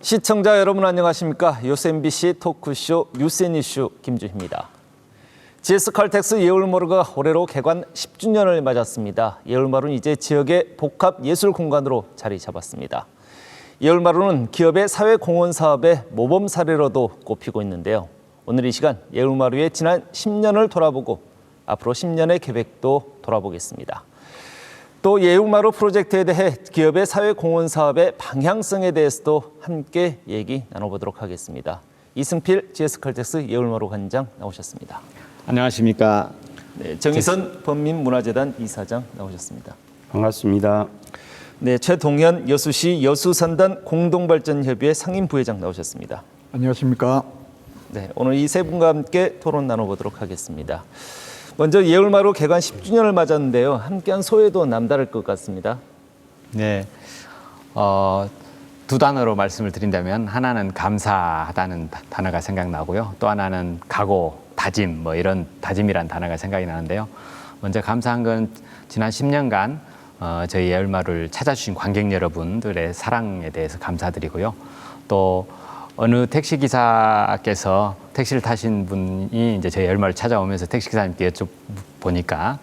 시청자 여러분 안녕하십니까? 요새 MBC 토크쇼 뉴스앤이슈 김주희입니다. GS칼텍스 예울마루가 올해로 개관 10주년을 맞았습니다. 예울마루는 이제 지역의 복합 예술 공간으로 자리 잡았습니다. 예울마루는 기업의 사회 공헌 사업의 모범 사례로도 꼽히고 있는데요. 오늘 이 시간 예울마루의 지난 10년을 돌아보고 앞으로 10년의 계획도 돌아보겠습니다. 또 예울마루 프로젝트에 대해 기업의 사회 공헌 사업의 방향성에 대해서도 함께 얘기 나눠보도록 하겠습니다. 이승필 GS칼텍스 예울마루 관장 나오셨습니다. 안녕하십니까. 네, 정희선 범민문화재단 이사장 나오셨습니다. 반갑습니다. 네, 최동현 여수시 여수산단 공동발전협의회 상임부회장 나오셨습니다. 안녕하십니까. 네, 오늘 이 세 분과 함께 토론 나눠보도록 하겠습니다. 먼저 예울마루 개관 10주년을 맞았는데요. 함께한 소회도 남다를 것 같습니다. 네, 두 단어로 말씀을 드린다면 하나는 감사하다는 단어가 생각나고요. 또 하나는 각오, 다짐, 이런 다짐이란 단어가 생각이 나는데요. 먼저 감사한 건 지난 10년간 저희 예울마루를 찾아주신 관객 여러분들의 사랑에 대해서 감사드리고요. 또 어느 택시기사께서 택시를 타신 분이 이제 저희 예울마루를 찾아오면서 택시기사님께 여쭤보니까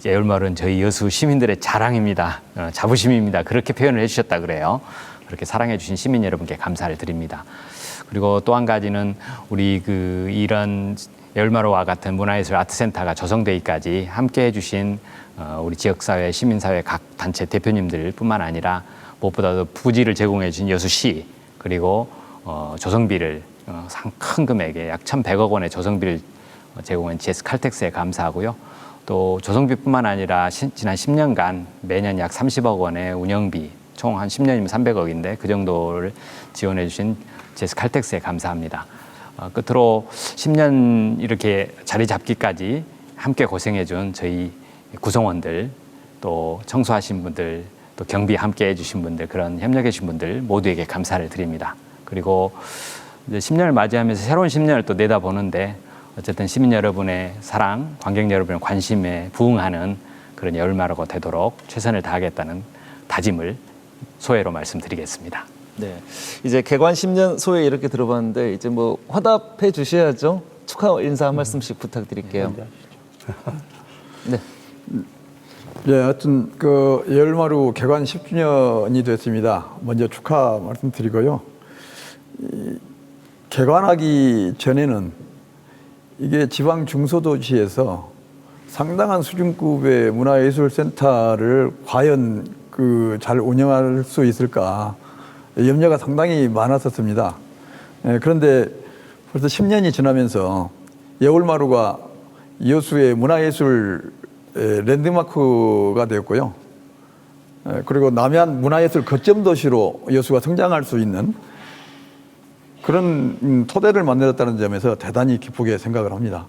예울마루는 저희 여수 시민들의 자랑입니다. 자부심입니다. 그렇게 표현을 해주셨다 그래요. 그렇게 사랑해주신 시민 여러분께 감사를 드립니다. 그리고 또 한 가지는 우리 이런 예울마루와 같은 문화예술 아트센터가 조성되기까지 함께 해주신 우리 지역사회, 시민사회 각 단체 대표님들뿐만 아니라 무엇보다도 부지를 제공해 주신 여수시 그리고 조성비를 큰 금액의 약 1,100억 원의 조성비를 제공한 GS칼텍스에 감사하고요. 또 조성비뿐만 아니라 지난 10년간 매년 약 30억 원의 운영비, 총 한 10년이면 300억인데 그 정도를 지원해 주신 GS칼텍스에 감사합니다. 끝으로 10년 이렇게 자리 잡기까지 함께 고생해 준 저희 구성원들, 또 청소하신 분들, 또 경비 함께 해주신 분들, 그런 협력해 주신 분들 모두에게 감사를 드립니다. 그리고 이제 10년을 맞이하면서 새로운 10년을 또 내다보는데 어쨌든 시민 여러분의 사랑, 관객 여러분의 관심에 부응하는 그런 예울마루가 되도록 최선을 다하겠다는 다짐을 소회로 말씀드리겠습니다. 네, 이제 개관 10년 소회 이렇게 들어봤는데 이제 화답해 주셔야죠. 축하 인사 한 말씀씩 부탁드릴게요. 네. 예, 하여튼 예울마루 개관 10주년이 됐습니다. 먼저 축하 말씀드리고요. 개관하기 전에는 이게 지방 중소도시에서 상당한 수준급의 문화예술센터를 과연 잘 운영할 수 있을까 염려가 상당히 많았었습니다. 그런데 벌써 10년이 지나면서 예울마루가 여수의 문화예술 랜드마크가 되었고요. 그리고 남해안 문화예술 거점 도시로 여수가 성장할 수 있는 그런 토대를 만들었다는 점에서 대단히 기쁘게 생각을 합니다.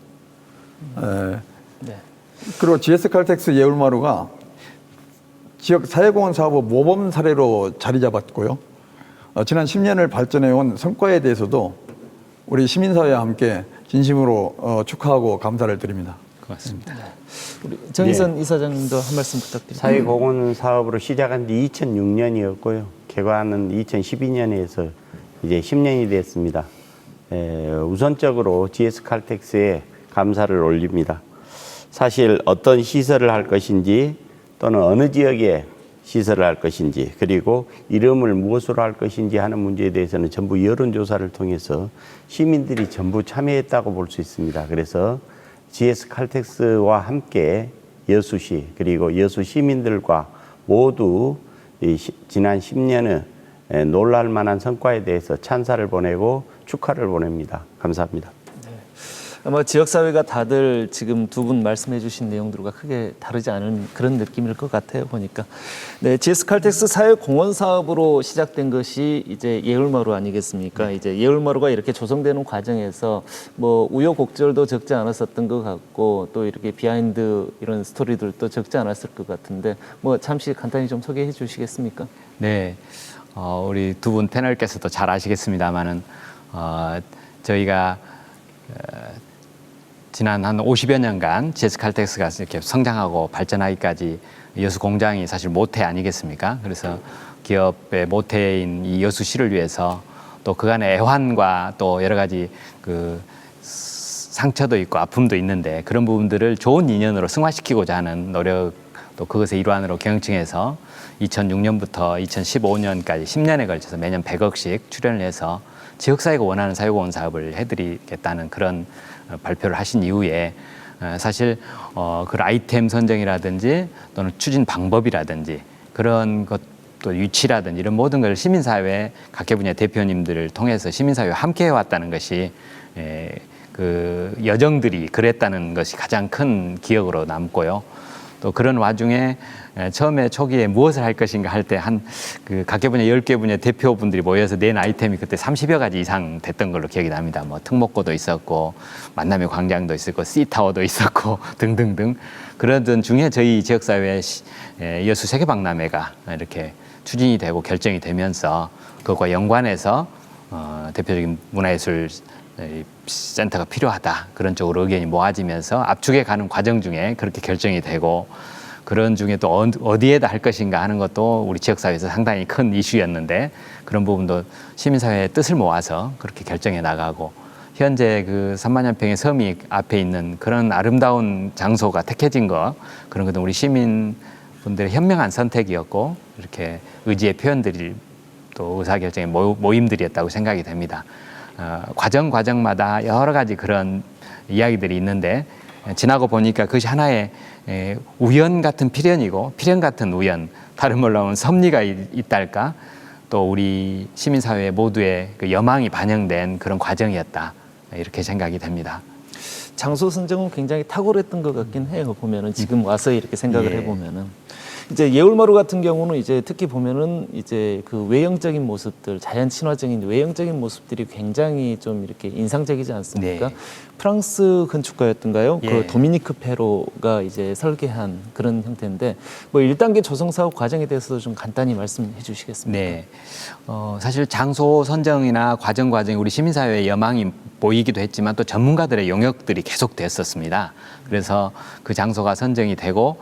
네. 그리고 GS칼텍스 예울마루가 지역 사회공헌 사업의 모범 사례로 자리 잡았고요. 지난 10년을 발전해온 성과에 대해서도 우리 시민사회와 함께 진심으로 축하하고 감사를 드립니다. 고맙습니다. 우리 정희선 이사장님도 한 말씀 부탁드립니다. 사회공헌 사업으로 시작한 지 2006년이었고요. 개관은 2012년에서 이제 10년이 됐습니다. 우선적으로 GS칼텍스에 감사를 올립니다. 사실 어떤 시설을 할 것인지 또는 어느 지역에 시설을 할 것인지 그리고 이름을 무엇으로 할 것인지 하는 문제에 대해서는 전부 여론조사를 통해서 시민들이 전부 참여했다고 볼 수 있습니다. 그래서 GS칼텍스와 함께 여수시 그리고 여수 시민들과 모두 지난 10년의 놀랄 만한 성과에 대해서 찬사를 보내고 축하를 보냅니다. 감사합니다. 아마 지역사회가 다들 지금 두 분 말씀해 주신 내용들과 크게 다르지 않은 그런 느낌일 것 같아요, 보니까. 네, GS칼텍스 사회공헌 사업으로 시작된 것이 이제 예울마루 아니겠습니까? 이제 예울마루가 이렇게 조성되는 과정에서 우여곡절도 적지 않았었던 것 같고 또 이렇게 비하인드 이런 스토리들도 적지 않았을 것 같은데 잠시 간단히 좀 소개해 주시겠습니까? 네, 우리 두 분 패널께서도 잘 아시겠습니다만은 저희가 지난 한 50여 년간 GS 칼텍스가 이렇게 성장하고 발전하기까지 여수 공장이 사실 모태 아니겠습니까? 그래서 기업의 모태인 이 여수시를 위해서 또 그간의 애환과 또 여러 가지 그 상처도 있고 아픔도 있는데 그런 부분들을 좋은 인연으로 승화시키고자 하는 노력 또 그것의 일환으로 경영층에서 2006년부터 2015년까지 10년에 걸쳐서 매년 100억씩 출연을 해서 지역사회가 원하는 사회공헌 사업을 해드리겠다는 그런 발표를 하신 이후에 사실 그 아이템 선정이라든지 또는 추진 방법이라든지 그런 것도 위치라든지 이런 모든 걸 시민사회 각계 분야 대표님들을 통해서 시민사회와 함께 해왔다는 것이 그 여정들이 그랬다는 것이 가장 큰 기억으로 남고요. 또 그런 와중에 처음에 초기에 무엇을 할 것인가 할 때 한 그 각계 분야 10개 분야 대표분들이 모여서 낸 아이템이 그때 30여 가지 이상 됐던 걸로 기억이 납니다. 뭐 특목고도 있었고 만남의 광장도 있었고 C타워도 있었고 등등등 그러던 중에 저희 지역사회 여수 세계박람회가 이렇게 추진이 되고 결정이 되면서 그것과 연관해서 대표적인 문화예술 센터가 필요하다 그런 쪽으로 의견이 모아지면서 압축해 가는 과정 중에 그렇게 결정이 되고 그런 중에 또 어디에다 할 것인가 하는 것도 우리 지역사회에서 상당히 큰 이슈였는데 그런 부분도 시민사회의 뜻을 모아서 그렇게 결정해 나가고 현재 그 3만 평의 섬이 앞에 있는 그런 아름다운 장소가 택해진 거 그런 것도 우리 시민분들의 현명한 선택이었고 이렇게 의지의 표현들이 또 의사결정의 모임들이었다고 생각이 됩니다. 과정마다 여러 가지 그런 이야기들이 있는데 지나고 보니까 그것이 하나의 우연 같은 필연이고 필연 같은 우연 다른 말로 하면 섭리가 있달까 또 우리 시민사회 모두의 그 여망이 반영된 그런 과정이었다 이렇게 생각이 됩니다. 장소 선정은 굉장히 탁월했던 것 같긴 해요. 보면은 지금 와서 이렇게 생각을 예. 해보면은 이제 예울마루 같은 경우는 이제 특히 보면은 이제 그 외형적인 모습들, 자연 친화적인 외형적인 모습들이 굉장히 좀 이렇게 인상적이지 않습니까? 네. 프랑스 건축가였던가요? 예. 그 도미니크 페로가 이제 설계한 그런 형태인데 뭐 1단계 조성 사업 과정에 대해서도 좀 간단히 말씀해 주시겠습니까? 네. 사실 장소 선정이나 과정이 우리 시민사회의 여망이 보이기도 했지만 또 전문가들의 용역들이 계속 됐었습니다. 그래서 그 장소가 선정이 되고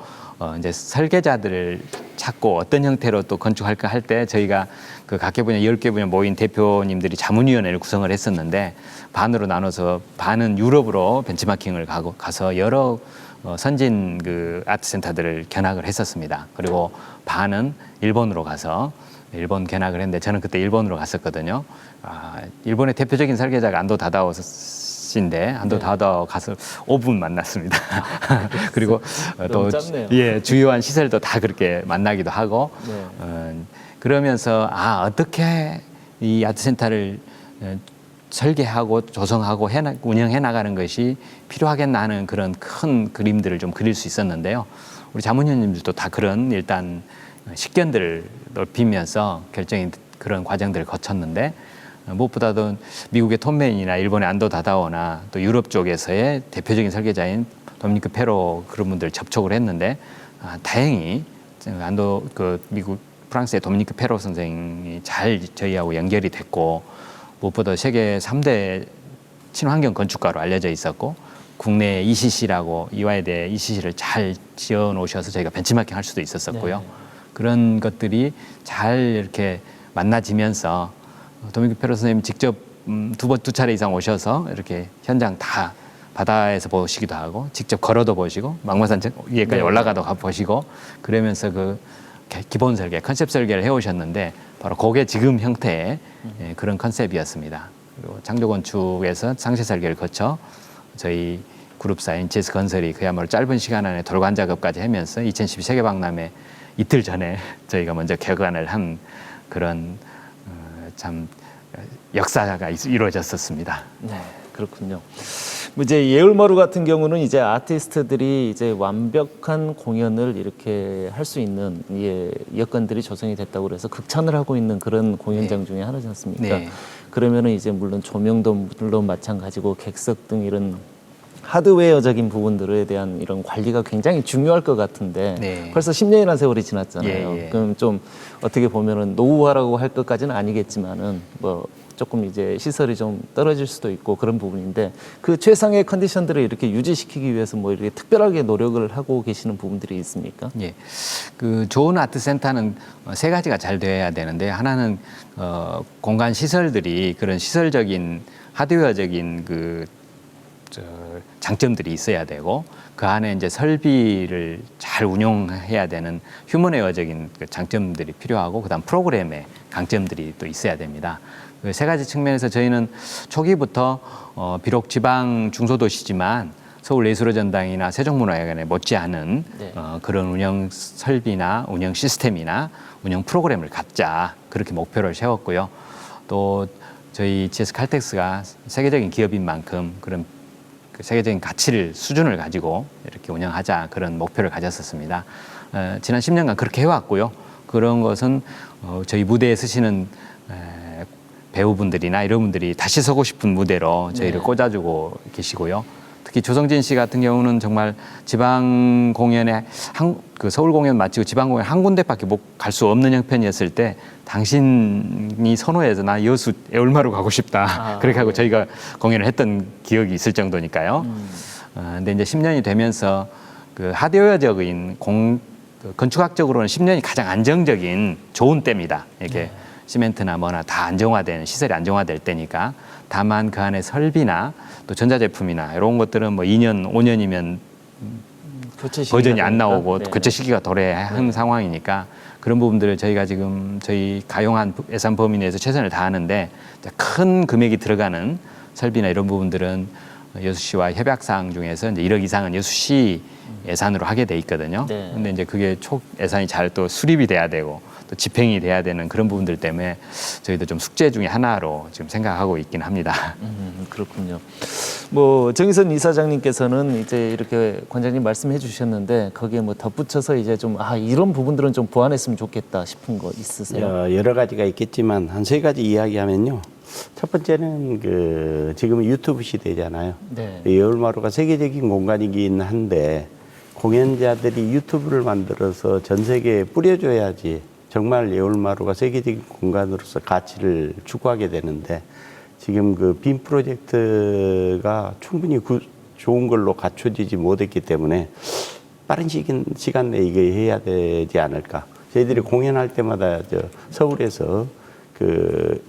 이제 설계자들을 찾고 어떤 형태로 또 건축할까 할 때 저희가 그 각계 분야 10개 분야 모인 대표님들이 자문위원회를 구성을 했었는데 반으로 나눠서 반은 유럽으로 벤치마킹을 가서 여러 선진 그 아트센터들을 견학을 했었습니다. 그리고 반은 일본으로 가서 일본 견학을 했는데 저는 그때 일본으로 갔었거든요. 일본의 대표적인 설계자가 안도 다다오 씨인데 안도 다다오 가서 5분 만났습니다. 그리고 또 주요한 시설도 다 그렇게 만나기도 하고 그러면서 어떻게 이 아트센터를 설계하고 조성하고 운영해 나가는 것이 필요하겠나 하는 그런 큰 그림들을 좀 그릴 수 있었는데요. 우리 자문위원님들도 다 그런 일단 식견들을 넓히면서 결정이 그런 과정들을 거쳤는데 무엇보다도 미국의 톰맨이나 일본의 안도 다다오나 또 유럽 쪽에서의 대표적인 설계자인 도미니크 페로 그런 분들 접촉을 했는데 다행히 미국 프랑스의 도미니크 페로 선생이 잘 저희하고 연결이 됐고 무엇보다 세계 3대 친환경 건축가로 알려져 있었고 국내 ECC라고 이화여대 ECC를 잘 지어 놓으셔서 저희가 벤치마킹 할 수도 있었었고요. 네. 그런 것들이 잘 이렇게 만나지면서 도미니크 페로 선생님 직접 두 차례 이상 오셔서 이렇게 현장 다 바다에서 보시기도 하고 직접 걸어도 보시고 망마산 위에까지 올라가도 보시고 그러면서 그 기본 설계, 컨셉 설계를 해오셨는데 바로 그게 지금 형태의 그런 컨셉이었습니다. 그리고 창조건축에서 상세 설계를 거쳐 저희 그룹사인 GS건설이 그야말로 짧은 시간 안에 돌관 작업까지 하면서 2012 세계박람회 이틀 전에 저희가 먼저 개관을 한 그런 참 역사가 이루어졌었습니다. 네, 그렇군요. 이제 예울마루 같은 경우는 이제 아티스트들이 이제 완벽한 공연을 이렇게 할 수 있는 여건들이 조성이 됐다고 그래서 극찬을 하고 있는 그런 공연장 중에 하나지 않습니까? 네. 그러면은 이제 물론 조명도 물론 마찬가지고 객석 등 이런 하드웨어적인 부분들에 대한 이런 관리가 굉장히 중요할 것 같은데 벌써 10년이나 세월이 지났잖아요. 그럼 좀 어떻게 보면은 노후화라고 할 것까지는 아니겠지만은 뭐 조금 이제 시설이 좀 떨어질 수도 있고 그런 부분인데 그 최상의 컨디션들을 이렇게 유지시키기 위해서 뭐 이렇게 특별하게 노력을 하고 계시는 부분들이 있습니까? 예, 그 좋은 아트 센터는 세 가지가 잘 돼야 되는데 하나는 공간 시설들이 그런 시설적인 하드웨어적인 장점들이 있어야 되고 그 안에 이제 설비를 잘 운용해야 되는 휴머웨어적인 그 장점들이 필요하고 그다음 프로그램의 강점들이 또 있어야 됩니다. 그 세 가지 측면에서 저희는 초기부터 비록 지방 중소도시지만 서울예술의 전당이나 세종문화회관에 못지않은 네. 그런 운영 설비나 운영 시스템이나 운영 프로그램을 갖자 그렇게 목표를 세웠고요. 또 저희 GS 칼텍스가 세계적인 기업인 만큼 그런 그 세계적인 가치를 수준을 가지고 이렇게 운영하자 그런 목표를 가졌었습니다. 지난 10년간 그렇게 해왔고요. 그런 것은 저희 무대에 서시는 배우분들이나 이런 분들이 다시 서고 싶은 무대로 저희를 네. 꽂아주고 계시고요. 특히 조성진 씨 같은 경우는 정말 지방 공연에 그 서울 공연 마치고 지방 공연 한 군데밖에 갈 수 없는 형편이었을 때 당신이 선호해서 나 여수 애월마루 가고 싶다 그렇게 하고 저희가 공연을 했던 기억이 있을 정도니까요. 근데 이제 10년이 되면서 그 하드웨어적인 그 건축학적으로는 10년이 가장 안정적인 좋은 때입니다. 이렇게 시멘트나 뭐나 다 안정화된 시설이 안정화될 때니까 다만 그 안에 설비나 또 전자제품이나 이런 것들은 뭐 2년, 5년이면 교체 시기가 버전이 안 되니까. 나오고 네. 교체 시기가 도래한 상황이니까 그런 부분들을 저희가 지금 저희 가용한 예산 범위 내에서 최선을 다하는데 큰 금액이 들어가는 설비나 이런 부분들은 여수시와 협약사항 중에서 이제 1억 이상은 여수시 예산으로 하게 돼 있거든요. 네. 근데 이제 그게 초 예산이 잘 또 수립이 돼야 되고 또 집행이 돼야 되는 그런 부분들 때문에 저희도 좀 숙제 중에 하나로 지금 생각하고 있긴 합니다. 그렇군요. 뭐 정의선 이사장님께서는 이제 이렇게 관장님 말씀해 주셨는데 거기에 뭐 덧붙여서 이제 좀 이런 부분들은 좀 보완했으면 좋겠다 싶은 거 있으세요? 여러 가지가 있겠지만 한 세 가지 이야기하면요. 첫 번째는 지금 유튜브 시대잖아요. 네. 예울마루가 세계적인 공간이긴 한데 공연자들이 유튜브를 만들어서 전 세계에 뿌려줘야지 정말 예울마루가 세계적인 공간으로서 가치를 추구하게 되는데 지금 그 빔 프로젝트가 충분히 좋은 걸로 갖춰지지 못했기 때문에 빠른 시간 내에 이게 해야 되지 않을까. 저희들이 공연할 때마다 서울에서 그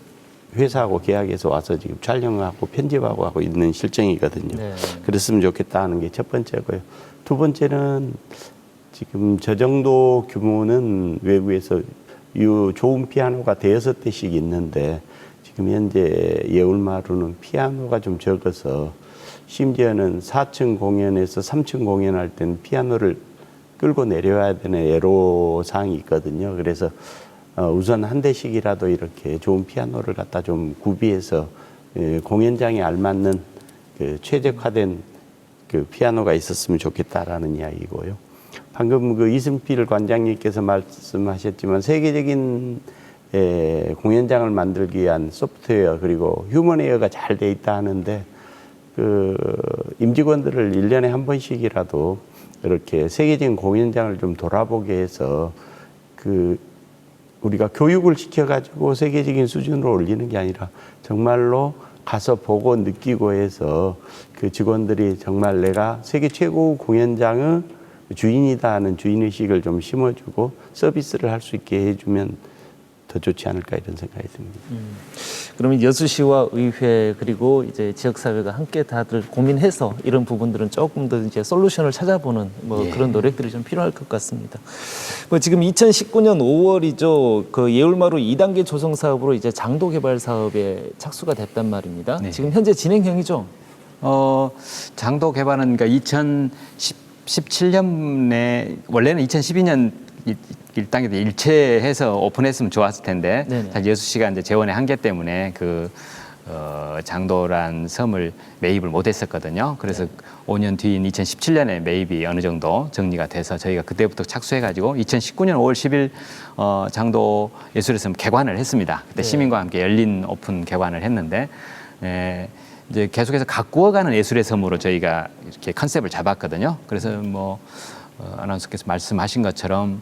회사하고 계약해서 와서 지금 촬영하고 편집하고 하고 있는 실정이거든요. 네. 그랬으면 좋겠다 하는 게 첫 번째고요. 두 번째는 지금 저 정도 규모는 외부에서 좋은 피아노가 5대씩 있는데 지금 현재 예울마루는 피아노가 좀 적어서 심지어는 4층 공연에서 3층 공연할 때는 피아노를 끌고 내려와야 되는 애로사항이 있거든요. 그래서 우선 한 대씩이라도 이렇게 좋은 피아노를 갖다 좀 구비해서 공연장에 알맞는 그 최적화된 그 피아노가 있었으면 좋겠다라는 이야기고요. 방금 그 이승필 관장님께서 말씀하셨지만 세계적인 공연장을 만들기 위한 소프트웨어 그리고 휴먼웨어가 잘 돼 있다 하는데 그 임직원들을 1년에 한 번씩이라도 이렇게 세계적인 공연장을 좀 돌아보게 해서 그 우리가 교육을 시켜가지고 세계적인 수준으로 올리는 게 아니라 정말로 가서 보고 느끼고 해서 그 직원들이 정말 내가 세계 최고 공연장의 주인이다 하는 주인의식을 좀 심어주고 서비스를 할 수 있게 해주면 더 좋지 않을까 이런 생각이 듭니다. 그러면 여수시와 의회 그리고 이제 지역사회가 함께 다들 고민해서 이런 부분들은 조금 더 이제 솔루션을 찾아보는 뭐 그런 노력들이 좀 필요할 것 같습니다. 뭐 지금 2019년 5월이죠. 그 예울마루 2단계 조성 사업으로 이제 장도 개발 사업에 착수가 됐단 말입니다. 네. 지금 현재 진행형이죠. 장도 개발은 그러니까 2017년에 원래는 2012년 1단계 때 일체해서 오픈했으면 좋았을 텐데 네네. 사실 여수시가 이제 재원의 한계 때문에 그 장도란 섬을 매입을 못했었거든요. 그래서 5년 뒤인 2017년에 매입이 어느 정도 정리가 돼서 저희가 그때부터 착수해가지고 2019년 5월 10일 장도 예술의 섬 개관을 했습니다. 그때 네. 시민과 함께 열린 오픈 개관을 했는데 이제 계속해서 가꾸어가는 예술의 섬으로 저희가 이렇게 컨셉을 잡았거든요. 그래서 뭐 아나운서께서 말씀하신 것처럼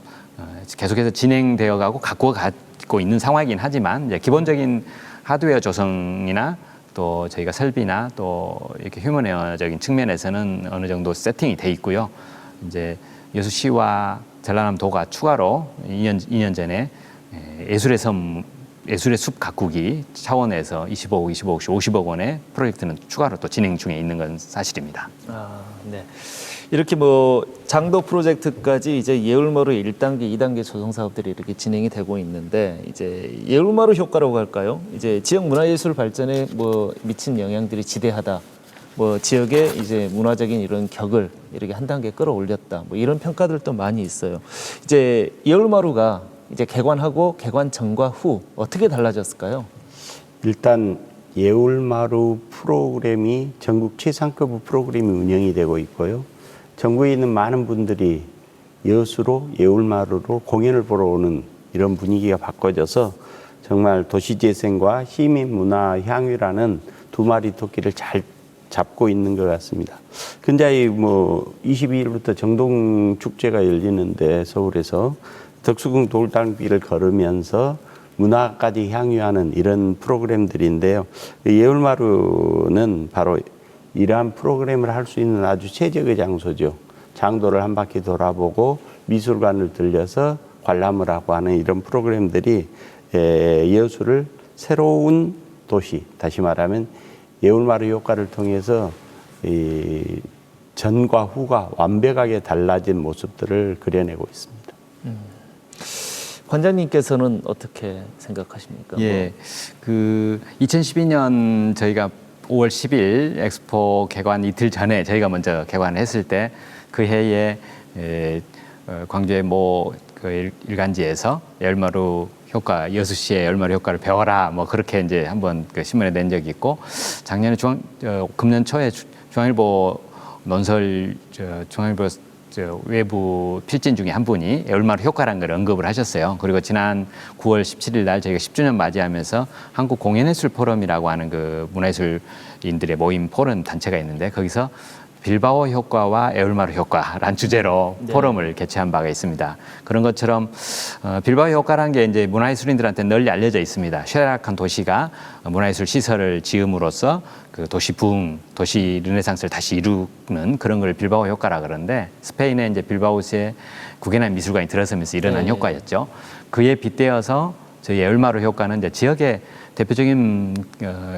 계속해서 진행되어가고 가꾸어 가고 있는 상황이긴 하지만 이제 기본적인 하드웨어 조성이나 또 저희가 설비나 또 이렇게 휴먼웨어적인 측면에서는 어느 정도 세팅이 돼 있고요. 이제 여수시와 전라남도가 추가로 2년 전에 예술의 섬, 예술의 숲 가꾸기 차원에서 25억, 25억씩 50억 원의 프로젝트는 추가로 또 진행 중에 있는 건 사실입니다. 아, 네. 이렇게 뭐 장도 프로젝트까지 이제 예울마루 1단계, 2단계 조성 사업들이 이렇게 진행이 되고 있는데 이제 예울마루 효과라고 할까요? 이제 지역 문화예술 발전에 뭐 미친 영향들이 지대하다. 뭐 지역의 이제 문화적인 이런 격을 이렇게 한 단계 끌어올렸다. 뭐 이런 평가들도 많이 있어요. 이제 예울마루가 이제 개관하고 개관 전과 후 어떻게 달라졌을까요? 일단 예울마루 프로그램이 전국 최상급 프로그램이 운영이 되고 있고요. 전국에 있는 많은 분들이 여수로 예울마루로 공연을 보러 오는 이런 분위기가 바꿔져서 정말 도시재생과 시민문화 향유라는 두 마리 토끼를 잘 잡고 있는 것 같습니다. 근자이 뭐 22일부터 정동 축제가 열리는데 서울에서 덕수궁 돌담길을 걸으면서 문화까지 향유하는 이런 프로그램들인데요. 예울마루는 바로 이러한 프로그램을 할 수 있는 아주 최적의 장소죠. 장도를 한 바퀴 돌아보고 미술관을 들려서 관람을 하고 하는 이런 프로그램들이 여수를 새로운 도시, 다시 말하면 예울마루 효과를 통해서 이 전과 후가 완벽하게 달라진 모습들을 그려내고 있습니다. 관장님께서는 어떻게 생각하십니까? 예, 그 2012년 저희가 5월 10일 엑스포 개관 이틀 전에 저희가 먼저 개관했을 때 그 해에 광주의 그 일간지에서 예울마루 효과, 여수시의 열마루 효과를 배워라, 뭐 그렇게 이제 한번 그 신문에 낸 적이 있고, 작년에 금년 초에 중앙일보 논설, 중앙일보 외부 필진 중에 한 분이 열마루 효과라는 걸 언급을 하셨어요. 그리고 지난 9월 17일 날 저희가 10주년 맞이하면서 한국 공연예술 포럼이라고 하는 그 문화예술인들의 모임 포럼 단체가 있는데, 거기서 빌바오 효과와 에울마루 효과란 주제로 포럼을 개최한 바가 있습니다. 그런 것처럼 빌바오 효과라는 게 이제 문화예술인들한테 널리 알려져 있습니다. 쇠락한 도시가 문화예술 시설을 지음으로써 그 도시 부흥, 도시 르네상스를 다시 이루는 그런 걸 빌바오 효과라 그러는데, 스페인에 이제 빌바오시에 구겐하임 미술관이 들어서면서 일어난 효과였죠. 그에 빗대어서 저희 에울마루 효과는 이제 지역의 대표적인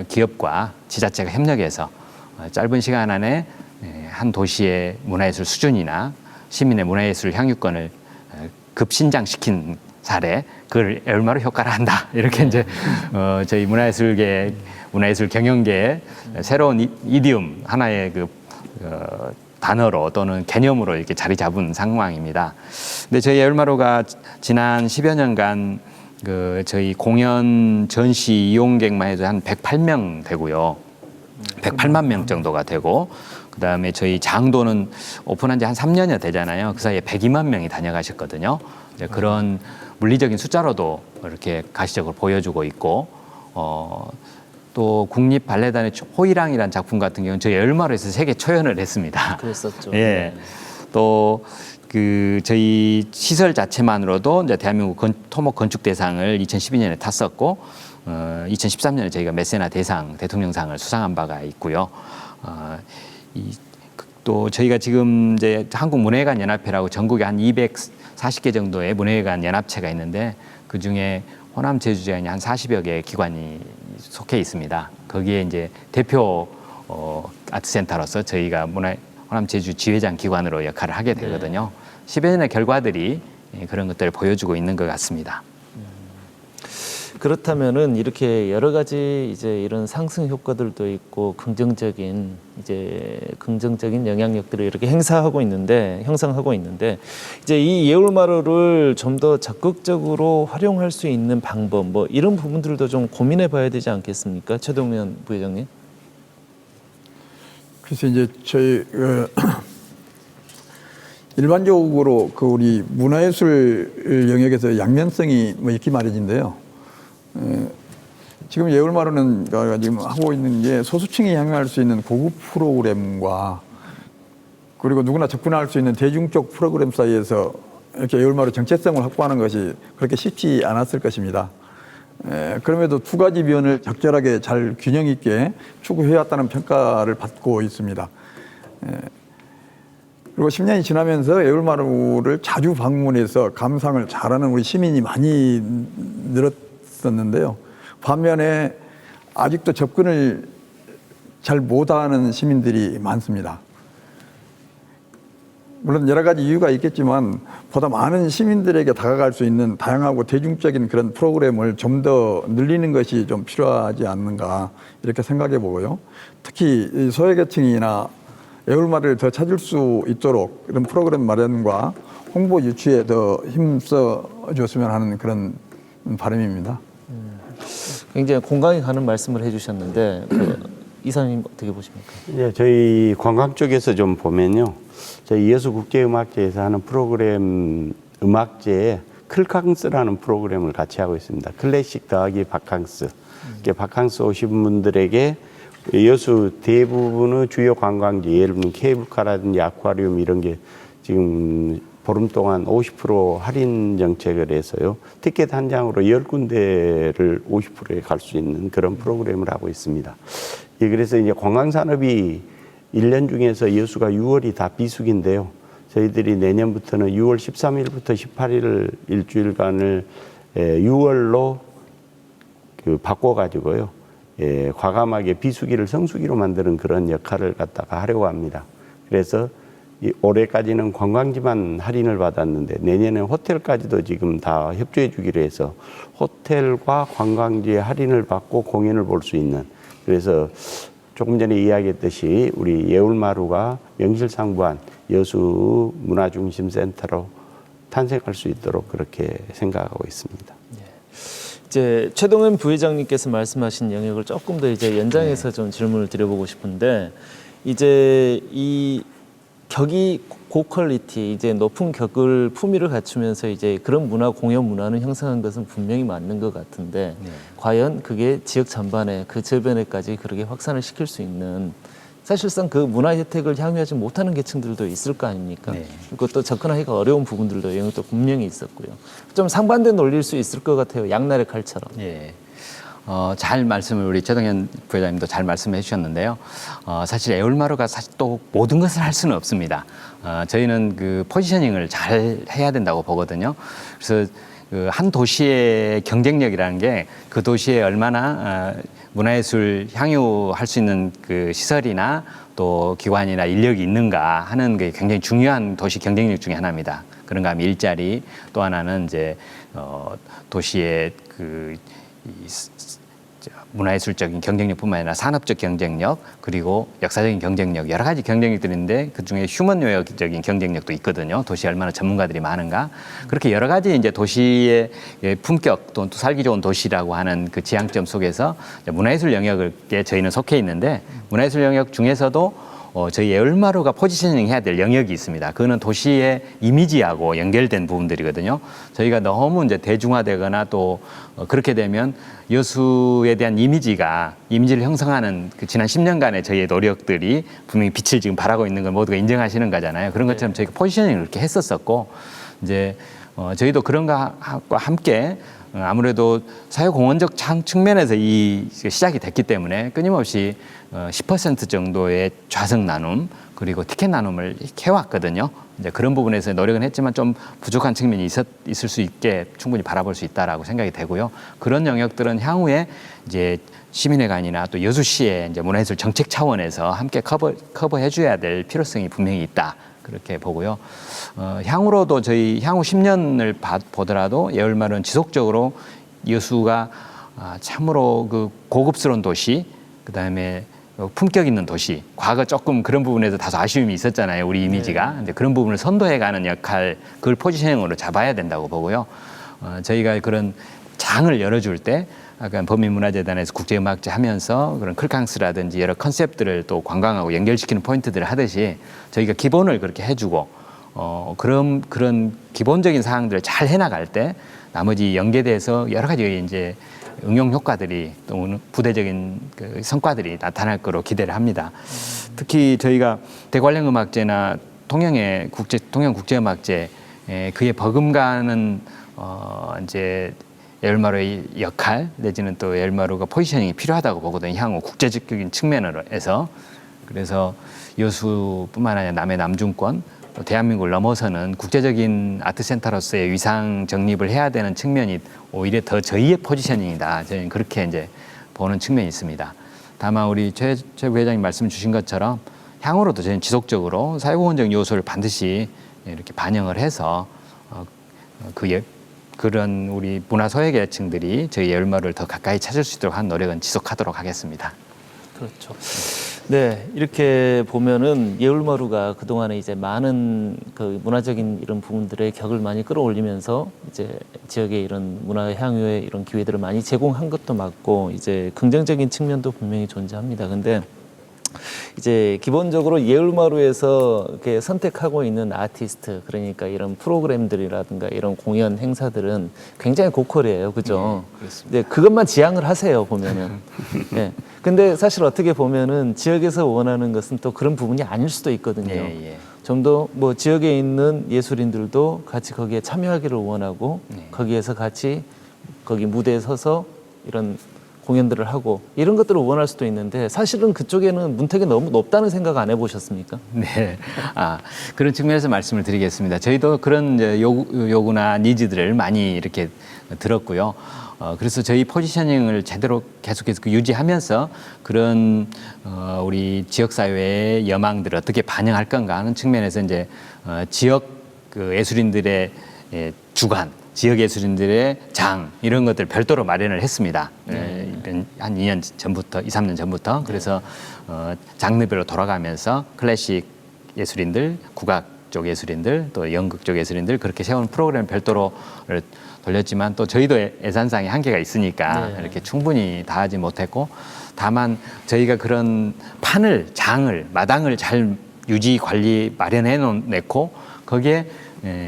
기업과 지자체가 협력해서 짧은 시간 안에 한 도시의 문화예술 수준이나 시민의 문화예술 향유권을 급신장시킨 사례, 그걸 에울마루 효과라 한다. 이렇게 이제 저희 문화예술 경영계의 새로운 이디움, 하나의 그 단어로 또는 개념으로 이렇게 자리 잡은 상황입니다. 근데 저희 에울마루가 지난 10여 년간 그 저희 공연 전시 이용객만 해도 한 108명 되고요. 108만 명 정도가 되고, 그다음에 저희 장도는 오픈한 지 한 3년여 되잖아요. 그 사이에 102만 명이 다녀가셨거든요. 이제 그런 물리적인 숫자로도 이렇게 가시적으로 보여주고 있고, 또 국립 발레단의 호이랑이라는 작품 같은 경우는 저희 에울마루에서 세계 초연을 했습니다. 그랬었죠. 예. 또 그 저희 시설 자체만으로도 이제 대한민국 토목 건축 대상을 2012년에 탔었고, 2013년에 저희가 메세나 대상 대통령상을 수상한 바가 있고요. 또 저희가 지금 이제 한국문예관 연합회라고 전국에 한 240개 정도의 문예관 연합체가 있는데, 그 중에 호남 제주 지역에 한 40여 개의 기관이 속해 있습니다. 거기에 이제 대표 아트센터로서 저희가 호남 제주 지회장 기관으로 역할을 하게 되거든요. 10여 년의 결과들이 그런 것들을 보여주고 있는 것 같습니다. 그렇다면은 이렇게 여러 가지 이제 이런 상승 효과들도 있고 긍정적인 영향력들을 이렇게 형성하고 있는데 이제 이 예울마루를 좀 더 적극적으로 활용할 수 있는 방법, 뭐 이런 부분들도 좀 고민해 봐야 되지 않겠습니까? 최동면 부회장님. 그래서 이제 저희 일반적으로 그 우리 문화예술 영역에서 양면성이 뭐 있기 마련인데요. 지금 예울마루는 지금 하고 있는 게 소수층이 향유할 수 있는 고급 프로그램과 그리고 누구나 접근할 수 있는 대중적 프로그램 사이에서 이렇게 예울마루 정체성을 확보하는 것이 그렇게 쉽지 않았을 것입니다. 그럼에도 두 가지 면을 적절하게 잘 균형 있게 추구해왔다는 평가를 받고 있습니다. 그리고 10년이 지나면서 애울마루를 자주 방문해서 감상을 잘하는 우리 시민이 많이 늘었었는데요. 반면에 아직도 접근을 잘 못하는 시민들이 많습니다. 물론 여러 가지 이유가 있겠지만 보다 많은 시민들에게 다가갈 수 있는 다양하고 대중적인 그런 프로그램을 좀 더 늘리는 것이 좀 필요하지 않는가 이렇게 생각해 보고요. 특히 이 소외계층이나 애울마루를 더 찾을 수 있도록 그런 프로그램 마련과 홍보 유치에 더 힘써 줬으면 하는 그런 바람입니다. 굉장히 공감이 가는 말씀을 해주셨는데 이사님 어떻게 보십니까? 예, 저희 관광 쪽에서 좀 보면요. 저희 예수국제음악제에서 하는 프로그램 음악제에 클캉스라는 프로그램을 같이 하고 있습니다. 클래식 더하기 바캉스. 바캉스 오신 분들에게 여수 대부분의 주요 관광지, 예를 들면 케이블카라든지 아쿠아리움 이런 게 지금 보름 동안 50% 할인 정책을 해서요. 티켓 한 장으로 10군데를 50%에 갈 수 있는 그런 프로그램을 하고 있습니다. 예, 그래서 이제 관광산업이 1년 중에서 여수가 6월이 다 비수기인데요. 저희들이 내년부터는 6월 13일부터 18일 일주일간을 6월로 바꿔가지고요. 과감하게 비수기를 성수기로 만드는 그런 역할을 갖다가 하려고 합니다. 그래서 올해까지는 관광지만 할인을 받았는데 내년에 호텔까지도 지금 다 협조해 주기로 해서 호텔과 관광지에 할인을 받고 공연을 볼 수 있는, 그래서 조금 전에 이야기했듯이 우리 예울마루가 명실상부한 여수 문화중심센터로 탄생할 수 있도록 그렇게 생각하고 있습니다. 이제 최동현 부회장님께서 말씀하신 영역을 조금 더 이제 연장해서 좀 질문을 드려보고 싶은데, 이제 이 격이 고퀄리티, 이제 높은 격을 품위를 갖추면서 이제 그런 문화, 공연 문화는 형성한 것은 분명히 맞는 것 같은데, 과연 그게 지역 전반에 그 저변에까지 그렇게 확산을 시킬 수 있는, 사실상 그 문화 혜택을 향유하지 못하는 계층들도 있을 거 아닙니까? 그것도 접근하기가 어려운 부분들도 영역도 분명히 있었고요. 좀 상반된 논리일 수 있을 것 같아요. 양날의 칼처럼. 예. 잘 말씀을 우리 최동현 부회장님도 잘 말씀해 주셨는데요. 사실 애울마루가 사실 또 모든 것을 할 수는 없습니다. 저희는 그 포지셔닝을 잘 해야 된다고 보거든요. 그래서 그 한 도시의 경쟁력이라는 게 그 도시에 얼마나 문화예술 향유할 수 있는 그 시설이나 또 기관이나 인력이 있는가 하는 게 굉장히 중요한 도시 경쟁력 중에 하나입니다. 그런가 하면 일자리, 또 하나는 이제 도시의 그 문화예술적인 경쟁력뿐만 아니라 산업적 경쟁력, 그리고 역사적인 경쟁력, 여러 가지 경쟁력들이 있는데 그중에 휴먼 요역적인 경쟁력도 있거든요. 도시에 얼마나 전문가들이 많은가. 그렇게 여러 가지 이제 도시의 품격, 또 살기 좋은 도시라고 하는 그 지향점 속에서 문화예술 영역에 저희는 속해 있는데, 문화예술 영역 중에서도 저희 애울마루가 포지셔닝 해야 될 영역이 있습니다. 그거는 도시의 이미지하고 연결된 부분들이거든요. 저희가 너무 이제 대중화되거나 또 그렇게 되면 여수에 대한 이미지를 형성하는 그 지난 10년간의 저희의 노력들이 분명히 빛을 지금 발하고 있는 걸 모두가 인정하시는 거잖아요. 그런 것처럼 저희가 포지셔닝을 이렇게 했었었고, 이제 저희도 그런 것과 함께 아무래도 사회공헌적 측면에서 이 시작이 됐기 때문에 끊임없이 10% 정도의 좌석 나눔, 그리고 티켓 나눔을 해왔거든요. 이제 그런 부분에서 노력은 했지만 좀 부족한 측면이 있을 수 있게 충분히 바라볼 수 있다라고 생각이 되고요. 그런 영역들은 향후에 이제 시민회관이나 또 여수시의 이제 문화예술 정책 차원에서 함께 커버해줘야 될 필요성이 분명히 있다. 그렇게 보고요. 향후로도 저희 향후 10년을 보더라도 애울마루는 지속적으로 여수가 참으로 그 고급스러운 도시, 그다음에 품격 있는 도시, 과거 조금 그런 부분에서 다소 아쉬움이 있었잖아요, 우리 이미지가. 근데 그런 부분을 선도해가는 역할, 그걸 포지셔닝으로 잡아야 된다고 보고요. 저희가 그런 장을 열어줄 때 아까 범민문화재단에서 국제음악제 하면서 그런 클캉스라든지 여러 컨셉들을 또 관광하고 연결시키는 포인트들을 하듯이 저희가 기본을 그렇게 해주고 그런 기본적인 사항들을 잘 해나갈 때 나머지 연계돼서 여러 가지 이제 응용 효과들이 또 부대적인 그 성과들이 나타날 거로 기대를 합니다. 특히 저희가 대관령음악제나 통영 국제음악제 그에 버금가는 이제 예울마루의 역할 내지는 또 예울마루가 포지셔닝이 필요하다고 보거든요. 향후 국제적인 측면에서. 그래서 여수뿐만 아니라 남해 남중권 또 대한민국을 넘어서는 국제적인 아트센터로서의 위상 정립을 해야 되는 측면이 오히려 더 저희의 포지셔닝이다. 저희는 그렇게 이제 보는 측면이 있습니다. 다만 우리 최 부회장님 말씀 주신 것처럼 향후로도 저희는 지속적으로 사회공헌적 요소를 반드시 이렇게 반영을 해서 그런 우리 문화 소외계층들이 저희 예울마루를 더 가까이 찾을 수 있도록 한 노력은 지속하도록 하겠습니다. 그렇죠. 네, 이렇게 보면은 예울마루가 그동안에 이제 많은 그 문화적인 이런 부분들의 격을 많이 끌어올리면서 이제 지역의 이런 문화 향유의 이런 기회들을 많이 제공한 것도 맞고 이제 긍정적인 측면도 분명히 존재합니다. 근데 이제 기본적으로 예울마루에서 이렇게 선택하고 있는 아티스트, 그러니까 이런 프로그램들이라든가 이런 공연 행사들은 굉장히 고퀄이에요, 그죠? 네, 그렇습니다. 네, 그것만 지향을 하세요, 보면은. 네. 근데 사실 어떻게 보면은 지역에서 원하는 것은 또 그런 부분이 아닐 수도 있거든요. 예. 좀 더 뭐 지역에 있는 예술인들도 같이 거기에 참여하기를 원하고 네. 거기에서 같이 거기 무대에 서서 이런 공연들을 하고 이런 것들을 원할 수도 있는데 사실은 그쪽에는 문턱이 너무 높다는 생각 안 해보셨습니까? 네. 그런 측면에서 말씀을 드리겠습니다. 저희도 그런 이제 요구나 니즈들을 많이 이렇게 들었고요. 그래서 저희 포지셔닝을 제대로 계속해서 유지하면서 그런 우리 지역사회의 여망들을 어떻게 반영할 건가 하는 측면에서 이제 지역 그 예술인들의 주관, 지역 예술인들의 장 이런 것들 별도로 마련을 했습니다. 한 2년 전부터, 2, 3년 전부터. 그래서 장르별로 돌아가면서 클래식 예술인들, 국악 쪽 예술인들, 또 연극 쪽 예술인들 그렇게 세운 프로그램 별도로 돌렸지만 또 저희도 예산상의 한계가 있으니까 네. 이렇게 충분히 다 하지 못했고 다만 저희가 그런 판을, 장을, 마당을 잘 유지 관리 마련해 놓고 거기에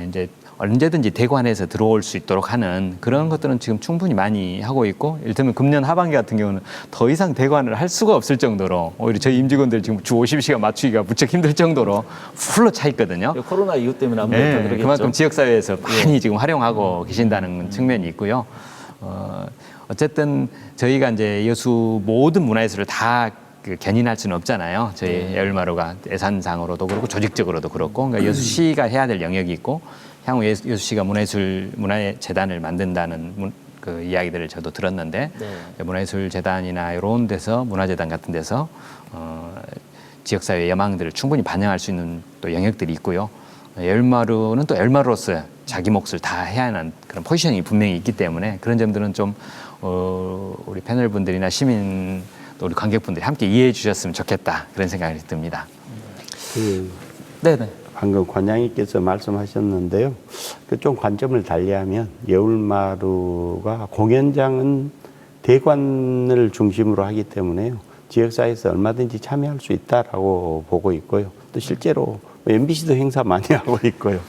이제 언제든지 대관해서 들어올 수 있도록 하는 그런 것들은 지금 충분히 많이 하고 있고 이를테면 금년 하반기 같은 경우는 더 이상 대관을 할 수가 없을 정도로 오히려 저희 임직원들 지금 주 50시간 맞추기가 무척 힘들 정도로 풀로 차 있거든요. 코로나 이후 때문에 아무래도 그러겠죠. 그만큼 지역사회에서 많이 지금 활용하고 계신다는 측면이 있고요. 어쨌든 저희가 이제 여수 모든 문화예술을 다 견인할 수는 없잖아요. 저희 예울마루가 예산상으로도 그렇고 조직적으로도 그렇고 그러니까 여수시가 해야 될 영역이 있고 향후 여수시가 문화예술재단을 만든다는 그 이야기들을 저도 들었는데 문화예술재단이나 이런 데서 문화재단 같은 데서 지역사회의 여망들을 충분히 반영할 수 있는 또 영역들이 있고요. 예울마루는 또 예울마루로서 자기 몫을 다 해야 하는 그런 포지션이 분명히 있기 때문에 그런 점들은 좀 우리 패널분들이나 시민 또 우리 관객분들이 함께 이해해 주셨으면 좋겠다 그런 생각이 듭니다. 네네. 방금 관장님께서 말씀하셨는데요. 그 좀 관점을 달리하면 예울마루가 공연장은 대관을 중심으로 하기 때문에요. 지역사회에서 얼마든지 참여할 수 있다라고 보고 있고요. 또 실제로 MBC도 행사 많이 하고 있고요.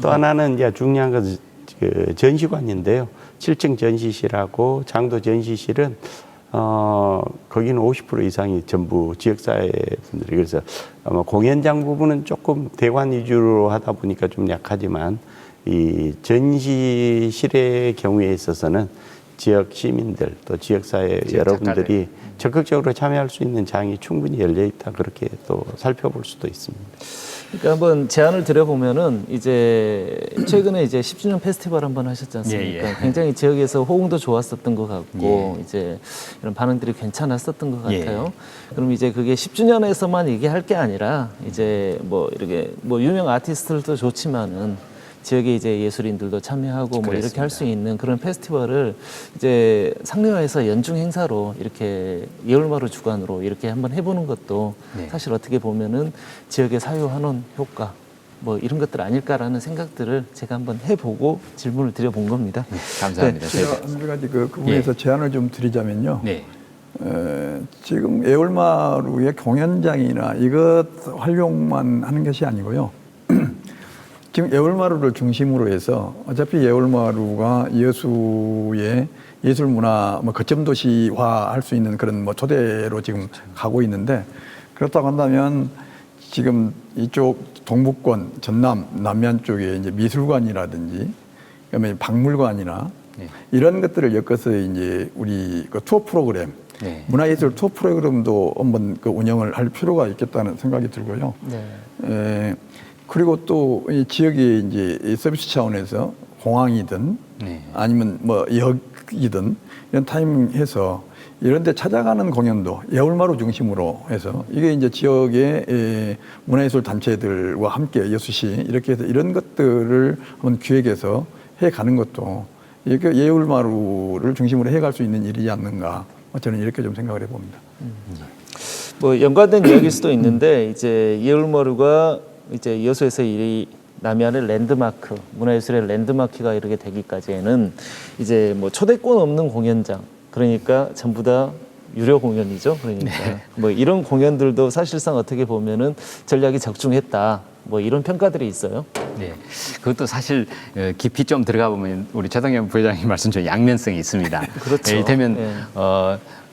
또 하나는 이제 중요한 것은 그 전시관인데요. 7층 전시실하고 장도 전시실은 거기는 50% 이상이 전부 지역사회 분들이 그래서 아마 공연장 부분은 조금 대관 위주로 하다 보니까 좀 약하지만 이 전시실의 경우에 있어서는 지역 시민들 또 지역사회 여러분들이 적극적으로 참여할 수 있는 장이 충분히 열려 있다 그렇게 또 살펴볼 수도 있습니다. 그러니까 한번 제안을 드려보면은 이제 최근에 이제 10주년 페스티벌 한번 하셨지 않습니까? 굉장히 지역에서 호응도 좋았었던 것 같고 이제 이런 반응들이 괜찮았었던 것 같아요. 그럼 이제 그게 10주년에서만 얘기할 게 아니라 이제 뭐 이렇게 뭐 유명 아티스트들도 좋지만은 지역의 이제 예술인들도 참여하고 뭐 이렇게 할 수 있는 그런 페스티벌을 이제 상류화해서 연중 행사로 이렇게 예울마루 주관으로 이렇게 한번 해보는 것도 사실 어떻게 보면은 지역의 사유환원 효과 뭐 이런 것들 아닐까라는 생각들을 제가 한번 해보고 질문을 드려본 겁니다. 감사합니다. 제가 한 가지 그 부분에서 제안을 좀 드리자면요. 네. 지금 예울마루의 공연장이나 이것 활용만 하는 것이 아니고요. 지금 예울마루를 중심으로 해서 어차피 예울마루가 여수의 예술문화 뭐 거점 도시화 할 수 있는 그런 뭐 초대로 지금 가고 있는데 그렇다고 한다면 지금 이쪽 동북권, 전남, 남면 쪽에 이제 미술관이라든지 그다음에 박물관이나 네. 이런 것들을 엮어서 이제 우리 그 투어 프로그램, 네. 문화예술 투어 프로그램도 한번 그 운영을 할 필요가 있겠다는 생각이 들고요. 네. 그리고 또 이 지역의 이제 이 서비스 차원에서 공항이든 네. 아니면 뭐 역이든 이런 타이밍해서 이런 데 찾아가는 공연도 예울마루 중심으로 해서 이게 이제 지역의 문화예술 단체들과 함께 6시 이렇게 해서 이런 것들을 한번 기획해서 해 가는 것도 이렇게 예울마루를 중심으로 해 갈 수 있는 일이지 않는가. 저는 이렇게 좀 생각을 해 봅니다. 뭐 연관된 이야기일 수도 있는데 이제 예울마루가 이제 여수에서 이 남해안의 랜드마크, 문화예술의 랜드마크가 이르게 되기까지에는 이제 뭐 초대권 없는 공연장, 그러니까 전부 다 유료 공연이죠. 그러니까 뭐 이런 공연들도 사실상 어떻게 보면은 전략이 적중했다. 뭐 이런 평가들이 있어요. 네, 그것도 사실 깊이 좀 들어가 보면 우리 최동현 부회장님 말씀처럼 양면성이 있습니다. 그렇죠. 이를테면 네.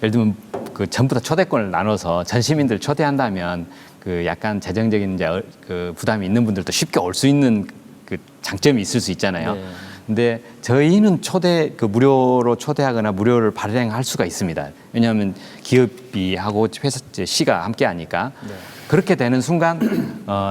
예를 들면 그 전부 다 초대권을 나눠서 전 시민들 초대한다면 그 약간 재정적인 이제 그 부담이 있는 분들도 쉽게 올 수 있는 그 장점이 있을 수 있잖아요. 네. 근데 저희는 무료로 초대하거나 무료를 발행할 수가 있습니다. 왜냐하면 기업이 하고 회사 시가 함께 하니까. 네. 그렇게 되는 순간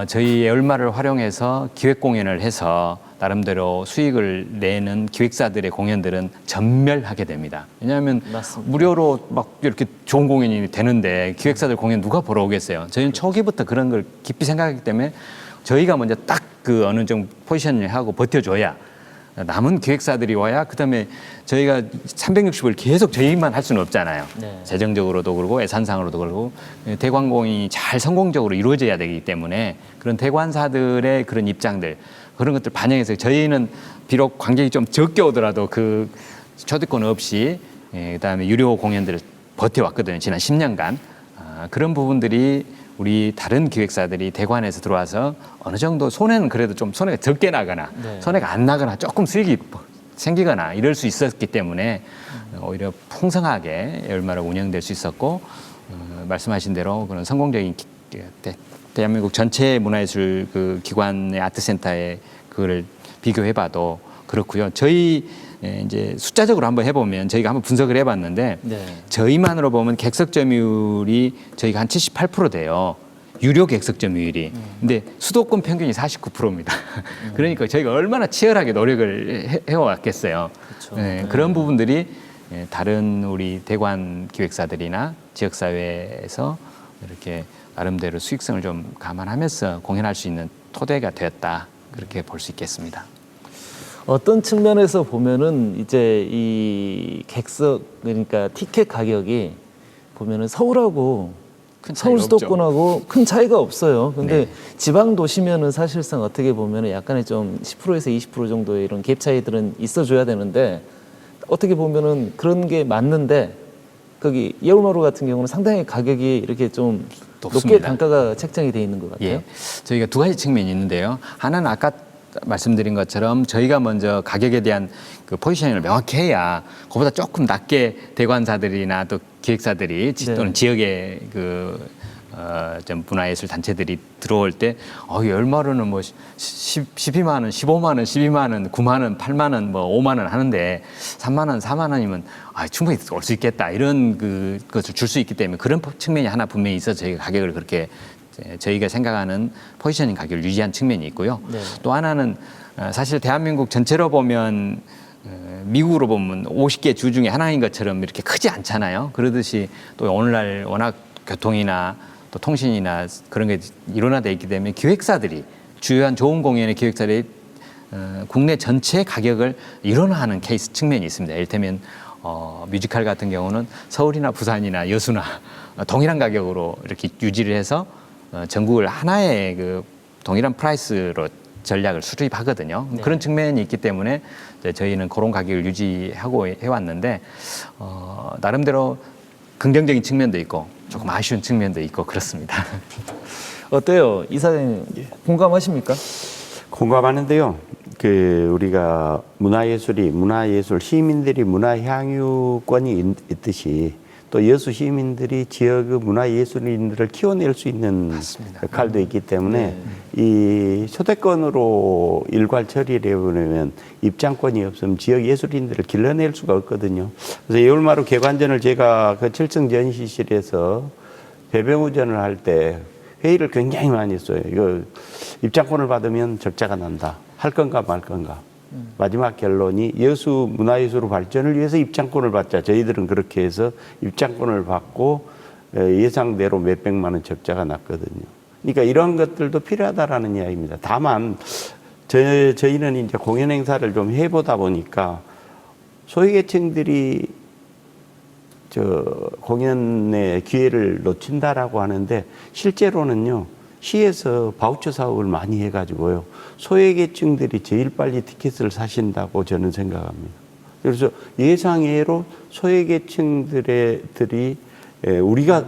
저희의 얼마를 활용해서 기획 공연을 해서 나름대로 수익을 내는 기획사들의 공연들은 전멸하게 됩니다. 왜냐하면 맞습니다. 무료로 막 이렇게 좋은 공연이 되는데 기획사들 공연 누가 보러 오겠어요. 저희는 초기부터 그런 걸 깊이 생각하기 때문에 저희가 먼저 딱 그 어느 정도 포지션을 하고 버텨줘야 남은 기획사들이 와야 그다음에 저희가 360을 계속 저희만 할 수는 없잖아요. 네. 재정적으로도 그렇고 예산상으로도 그렇고 대관공이 잘 성공적으로 이루어져야 되기 때문에 그런 대관사들의 그런 입장들 그런 것들 반영해서 저희는 비록 관객이 좀 적게 오더라도 그 초대권 없이 그다음에 유료 공연들을 버텨왔거든요. 지난 10년간. 그런 부분들이 우리 다른 기획사들이 대관에서 들어와서 어느 정도 손해는 그래도 좀 손해가 적게 나거나 네. 손해가 안 나거나 조금 수익이 생기거나 이럴 수 있었기 때문에 오히려 풍성하게 열마로 운영될 수 있었고 말씀하신 대로 그런 성공적인 대한민국 전체 문화예술 그 기관의 아트센터에 그거를 비교해봐도 그렇고요. 저희 이제 숫자적으로 한번 해보면 저희가 한번 분석을 해봤는데 네. 저희만으로 보면 객석 점유율이 저희가 한 78% 돼요. 유료 객석 점유율이. 근데 수도권 평균이 49%입니다. 그러니까 저희가 얼마나 치열하게 노력을 해왔겠어요. 그렇죠. 네, 그런 부분들이 다른 우리 대관 기획사들이나 지역사회에서 이렇게 나름대로 수익성을 좀 감안하면서 공연할 수 있는 토대가 되었다. 그렇게 볼 수 있겠습니다. 어떤 측면에서 보면은 이제 이 객석 그러니까 티켓 가격이 보면은 서울하고 큰 차이가 서울 없죠. 수도권하고 큰 차이가 없어요. 근데 네. 지방 도시면은 사실상 어떻게 보면은 약간의 좀 10%에서 20% 정도의 이런 갭 차이들은 있어줘야 되는데 어떻게 보면은 그런 게 맞는데 거기 예울마루 같은 경우는 상당히 가격이 이렇게 좀 높게 높습니다. 단가가 책정이 돼 있는 것 같아요. 예, 저희가 두 가지 측면이 있는데요. 하나는 아까 말씀드린 것처럼 저희가 먼저 가격에 대한 그 포지셔닝을 명확히 해야 그보다 조금 낮게 대관사들이나 또 기획사들이 네. 또는 지역의 좀 문화예술 단체들이 들어올 때 열마루는 뭐 12만 원, 15만 원, 12만 원, 9만 원, 8만 원, 뭐 5만 원 하는데 3만 원, 4만 원이면 충분히 올 수 있겠다 이런 것을 줄 수 있기 때문에 그런 측면이 하나 분명히 있어서 저희가 가격을 그렇게 저희가 생각하는 포지셔닝 가격을 유지한 측면이 있고요. 네. 또 하나는 사실 대한민국 전체로 보면 미국으로 보면 50개 주 중에 하나인 것처럼 이렇게 크지 않잖아요. 그러듯이 또 오늘날 워낙 교통이나 또 통신이나 그런 게 일원화되어 있기 때문에 기획사들이 주요한 좋은 공연의 기획사들이 국내 전체 가격을 일원화하는 케이스 측면이 있습니다. 이를테면 뮤지컬 같은 경우는 서울이나 부산이나 여수나 동일한 가격으로 이렇게 유지를 해서 전국을 하나의 그 동일한 프라이스로 전략을 수립하거든요. 네. 그런 측면이 있기 때문에 이제 저희는 그런 가격을 유지하고 해왔는데 나름대로 긍정적인 측면도 있고 조금 아쉬운 측면도 있고 그렇습니다. 어때요, 이사장님 공감하십니까? 공감하는데요. 우리가 문화예술 시민들이 문화향유권이 있듯이 또 여수 시민들이 지역의 문화예술인들을 키워낼 수 있는 역할도 있기 때문에 이 초대권으로 일괄 처리를 해보려면 입장권이 없으면 지역 예술인들을 길러낼 수가 없거든요. 그래서 예울마루 개관전을 제가 그 칠성 전시실에서 배병우전을 할 때 회의를 굉장히 많이 했어요. 이거 입장권을 받으면 적자가 난다. 할 건가 말 건가. 마지막 결론이 여수 문화예술 발전을 위해서 입장권을 받자. 저희들은 그렇게 해서 입장권을 받고 예상대로 몇백만 원 적자가 났거든요. 그러니까 이런 것들도 필요하다라는 이야기입니다. 다만 저희는 이제 공연 행사를 좀 해보다 보니까 소외계층들이 공연의 기회를 놓친다라고 하는데 실제로는요. 시에서 바우처 사업을 많이 해가지고요. 소외계층들이 제일 빨리 티켓을 사신다고 저는 생각합니다. 그래서 예상외로 소외계층들이 우리가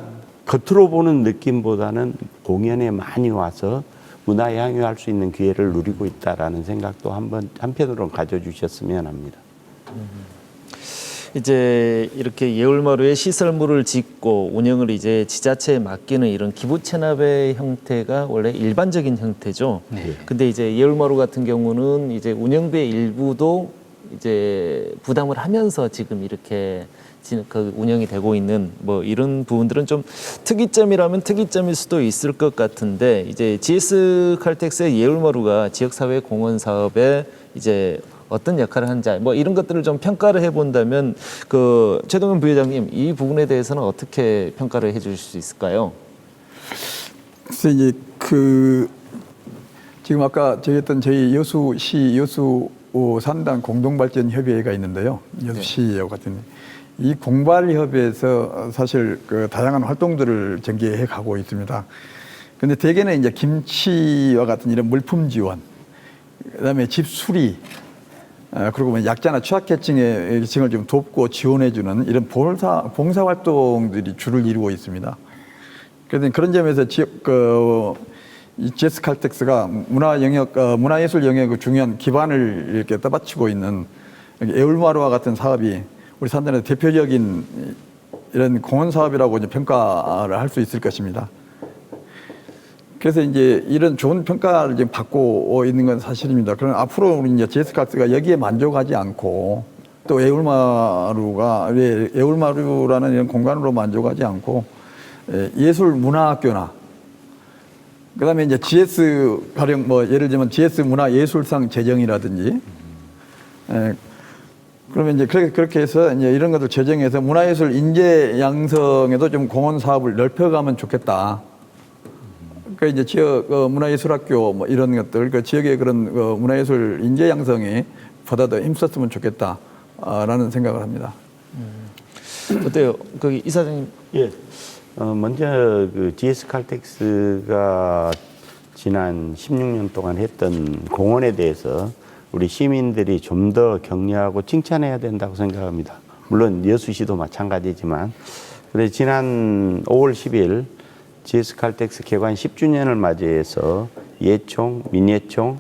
겉으로 보는 느낌보다는 공연에 많이 와서 문화 향유할 수 있는 기회를 누리고 있다라는 생각도 한편으로는 가져주셨으면 합니다. 이제 이렇게 예울마루에 시설물을 짓고 운영을 이제 지자체에 맡기는 이런 기부 체납의 형태가 원래 일반적인 형태죠. 근데 이제 예울마루 같은 경우는 이제 운영비의 일부도 이제 부담을 하면서 지금 이렇게 그 운영이 되고 있는 뭐 이런 부분들은 좀 특이점이라면 특이점일 수도 있을 것 같은데 이제 GS 칼텍스의 예울마루가 지역사회 공헌 사업에 이제 어떤 역할을 하는지 뭐 이런 것들을 좀 평가를 해본다면 그 최동현 부회장님 이 부분에 대해서는 어떻게 평가를 해주실 수 있을까요? 그래서 이제 지금 아까 저희했던 저희 여수시 여수 산단 공동발전협의회가 있는데요. 여수시와 같은 이 공발협의회에서 사실 그 다양한 활동들을 전개해 가고 있습니다. 그런데 대개는 이제 김치와 같은 이런 물품 지원, 그다음에 집 수리, 그리고 뭐 약자나 취약계층의 층을 좀 돕고 지원해주는 이런 봉사 활동들이 주를 이루고 있습니다. 그래서 그런 점에서 이 GS 칼텍스가 문화예술 영역의 중요한 기반을 이렇게 떠받치고 있는 예울마루와 같은 사업이 우리 산단의 대표적인 이런 공헌 사업이라고 이제 평가를 할 수 있을 것입니다. 그래서 이제 이런 좋은 평가를 지금 받고 있는 건 사실입니다. 그러나 앞으로 우리 이제 GS 칼텍스가 여기에 만족하지 않고 또 예울마루라는 이런 공간으로 만족하지 않고 예술 문화학교나 그다음에 이제 GS 가령 뭐 예를 들면 GS 문화예술상 제정이라든지 그러면 이제 그렇게 해서 이제 이런 것들 제정해서 문화예술 인재 양성에도 좀 공헌 사업을 넓혀가면 좋겠다. 그러니까 이제 지역 문화예술학교 뭐 이런 것들, 그 지역의 그런 문화예술 인재 양성에 보다 더 힘썼으면 좋겠다라는 생각을 합니다. 어때요, 거기 이사장님? 예. 먼저 그 GS 칼텍스가 지난 16년 동안 했던 공헌에 대해서 우리 시민들이 좀 더 격려하고 칭찬해야 된다고 생각합니다. 물론 여수시도 마찬가지지만. 그래서 지난 5월 10일 GS 칼텍스 개관 10주년을 맞이해서 예총, 민예총,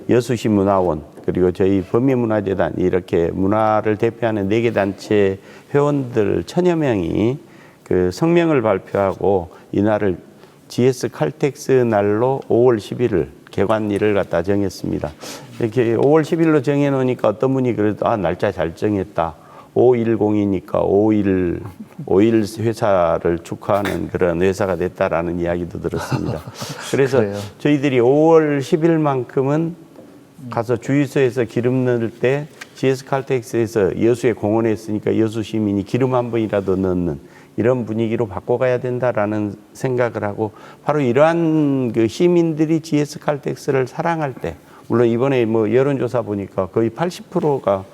여수시 문화원 그리고 저희 범위문화재단 이렇게 문화를 대표하는 4개 단체 회원들 1000여 명이 그 성명을 발표하고 이날을 GS 칼텍스 날로 5월 11일 개관일을 갖다 정했습니다. 이렇게 5월 10일로 정해놓으니까 어떤 분이 그래도 날짜 잘 정했다. 510이니까 5일 회사를 축하하는 그런 회사가 됐다라는 이야기도 들었습니다. 그래서 저희들이 5월 10일만큼은 가서 주유소에서 기름 넣을 때 GS 칼텍스에서 여수에 공헌했으니까 여수 시민이 기름 한 번이라도 넣는 이런 분위기로 바꿔가야 된다라는 생각을 하고 바로 이러한 그 시민들이 GS 칼텍스를 사랑할 때 물론 이번에 뭐 여론조사 보니까 거의 80%가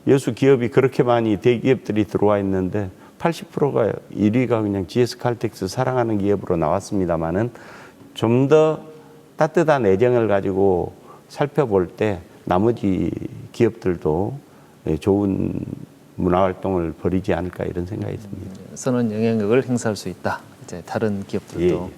여수 기업이 그렇게 많이 대기업들이 들어와 있는데 80%가 1위가 그냥 GS 칼텍스 사랑하는 기업으로 나왔습니다만은 좀 더 따뜻한 애정을 가지고 살펴볼 때 나머지 기업들도 좋은 문화활동을 벌이지 않을까 이런 생각이 듭니다. 선한 영향력을 행사할 수 있다. 이제 다른 기업들도.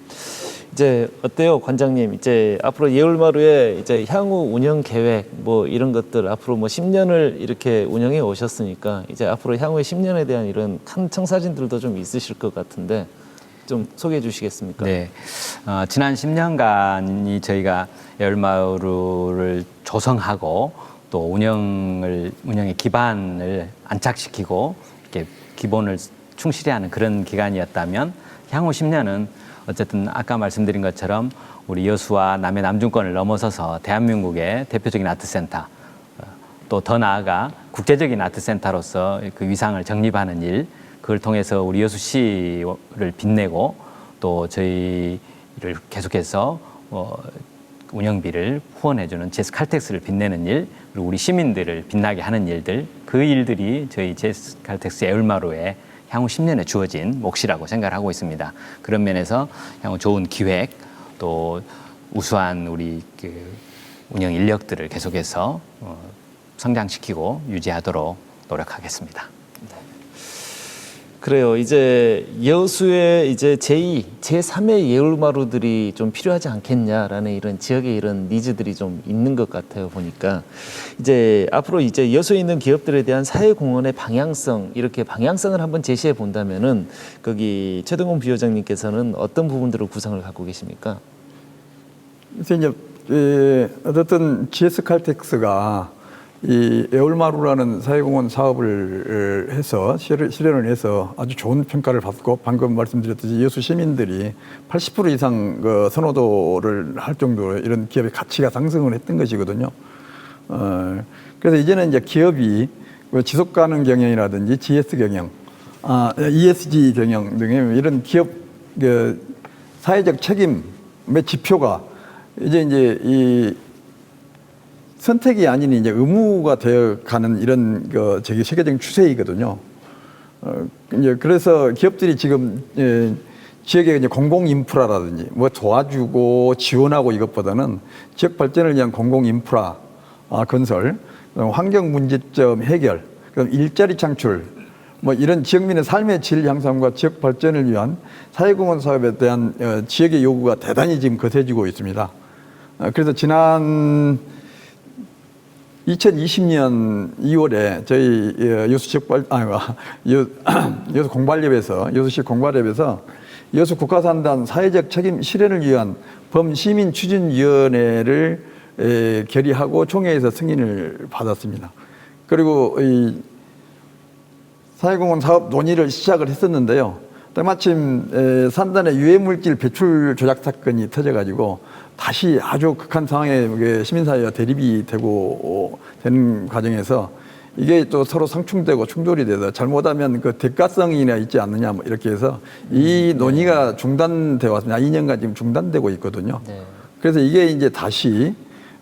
이제 어때요, 관장님? 이제 앞으로 예울마루의 이제 향후 운영 계획 뭐 이런 것들 앞으로 뭐 10년을 이렇게 운영해 오셨으니까 이제 앞으로 향후의 10년에 대한 이런 큰 청사진들도 좀 있으실 것 같은데 좀 소개해 주시겠습니까? 네, 지난 10년간이 저희가 예울마루를 조성하고 또 운영의 기반을 안착시키고 이렇게 기본을 충실히 하는 그런 기간이었다면 향후 10년은 어쨌든 아까 말씀드린 것처럼 우리 여수와 남해 남중권을 넘어서서 대한민국의 대표적인 아트센터 또 더 나아가 국제적인 아트센터로서 그 위상을 정립하는 일, 그걸 통해서 우리 여수시를 빛내고 또 저희를 계속해서 운영비를 후원해주는 GS 칼텍스를 빛내는 일, 그리고 우리 시민들을 빛나게 하는 일들, 그 일들이 저희 GS 칼텍스 예울마루에 향후 10년에 주어진 몫이라고 생각을 하고 있습니다. 그런 면에서 향후 좋은 기획, 또 우수한 우리 그 운영 인력들을 계속해서 성장시키고 유지하도록 노력하겠습니다. 그래요. 이제 여수에 이제 제2, 제3의 예울마루들이 좀 필요하지 않겠냐라는 이런 지역의 이런 니즈들이 좀 있는 것 같아요. 보니까 이제 앞으로 이제 여수에 있는 기업들에 대한 사회공헌의 방향성, 이렇게 방향성을 한번 제시해 본다면은 거기 최동훈 부회장님께서는 어떤 부분들을 구상을 갖고 계십니까? 그래서 이제 어쨌든 GS 칼텍스가 이 예울마루라는 사회공헌 사업을 해서 실현을 해서 아주 좋은 평가를 받고 방금 말씀드렸듯이 여수 시민들이 80% 이상 그 선호도를 할 정도로 이런 기업의 가치가 상승을 했던 것이거든요. 그래서 이제는 이제 기업이 지속 가능 경영이라든지 GS 경영, ESG 경영 등의 이런 기업 그 사회적 책임의 지표가 이제 이 선택이 아닌 이제 의무가 되어 가는 이런 그 저기 세계적인 추세이거든요. 이제 그래서 기업들이 지금 지역의 이제 공공 인프라라든지 뭐 도와주고 지원하고 이것보다는 지역 발전을 위한 공공 인프라 건설, 환경 문제점 해결, 그다음 일자리 창출, 뭐 이런 지역민의 삶의 질 향상과 지역 발전을 위한 사회공헌 사업에 대한 지역의 요구가 대단히 지금 거세지고 있습니다. 그래서 지난 2020년 2월에 저희 여수 공발협에서 여수시 공발협에서 여수 국가산단 사회적 책임 실현을 위한 범시민 추진위원회를 결의하고 총회에서 승인을 받았습니다. 그리고 이 사회공헌 사업 논의를 시작을 했었는데요. 때마침 산단의 유해물질 배출 조작 사건이 터져가지고 다시 아주 극한 상황에 시민사회와 대립이 되는 과정에서 이게 또 서로 상충되고 충돌이 돼서 잘못하면 그 대가성이나 있지 않느냐 뭐 이렇게 해서 이 논의가 중단되어 왔습니다. 2년간 지금 중단되고 있거든요. 네. 그래서 이게 이제 다시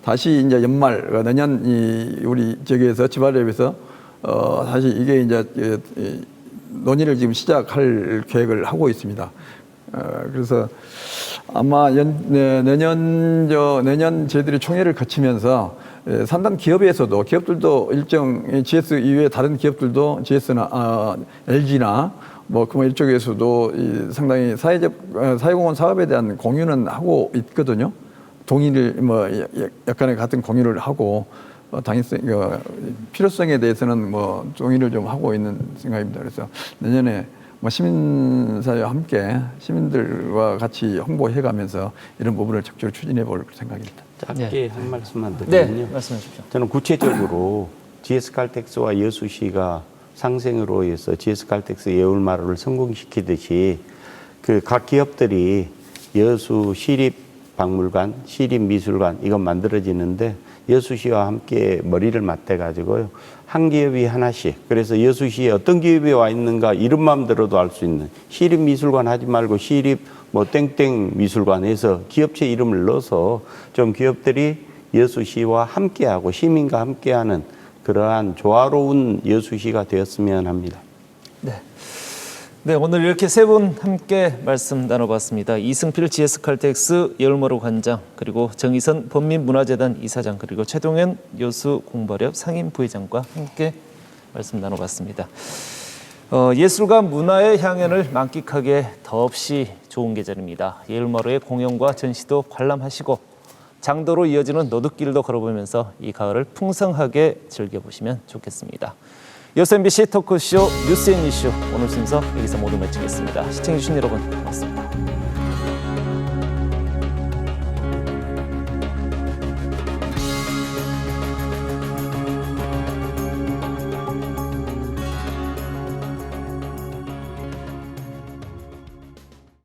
이제 연말 내년 우리 저기에서 지발협에서 다시 이게 이제 논의를 지금 시작할 계획을 하고 있습니다. 그래서 아마 내년 저희들이 총회를 거치면서 산단 기업들도 일정 GS 이외에 다른 기업들도 GS나 LG나 뭐 이쪽에서도 상당히 사회공헌 사업에 대한 공유는 하고 있거든요. 동의를 뭐 약간의 같은 공유를 하고 당연성, 필요성에 대해서는 뭐 동의를 좀 하고 있는 생각입니다. 그래서 내년에 뭐 시민사회와 함께 시민들과 같이 홍보해가면서 이런 부분을 적극적으로 추진해 볼 생각입니다. 짧게 한 말씀만 드리면요. 네, 말씀해 주십시오. 저는 구체적으로 GS 칼텍스와 여수시가 상생으로 해서 GS 칼텍스 예울마루를 성공시키듯이 그 각 기업들이 여수 시립박물관, 시립미술관 이건 만들어지는데 여수시와 함께 머리를 맞대 가지고요. 한 기업이 하나씩. 그래서 여수시에 어떤 기업이 와 있는가 이름만 들어도 알 수 있는 시립미술관 하지 말고 시립 뭐 땡땡 미술관 해서 기업체 이름을 넣어서 좀 기업들이 여수시와 함께하고 시민과 함께하는 그러한 조화로운 여수시가 되었으면 합니다. 네, 오늘 이렇게 세 분 함께 말씀 나눠봤습니다. 이승필 GS 칼텍스 예울마루 관장, 그리고 정의선 범민문화재단 이사장, 그리고 최동현 여수 공발협 상임 부회장과 함께 말씀 나눠봤습니다. 예술과 문화의 향연을 만끽하기에 더없이 좋은 계절입니다. 예울마루의 공연과 전시도 관람하시고 장도로 이어지는 노드길도 걸어보면서 이 가을을 풍성하게 즐겨보시면 좋겠습니다. 요셉-MBC 토크쇼 뉴스 앤 이슈 오늘 순서 여기서 모두 마치겠습니다. 시청해주신 여러분 고맙습니다.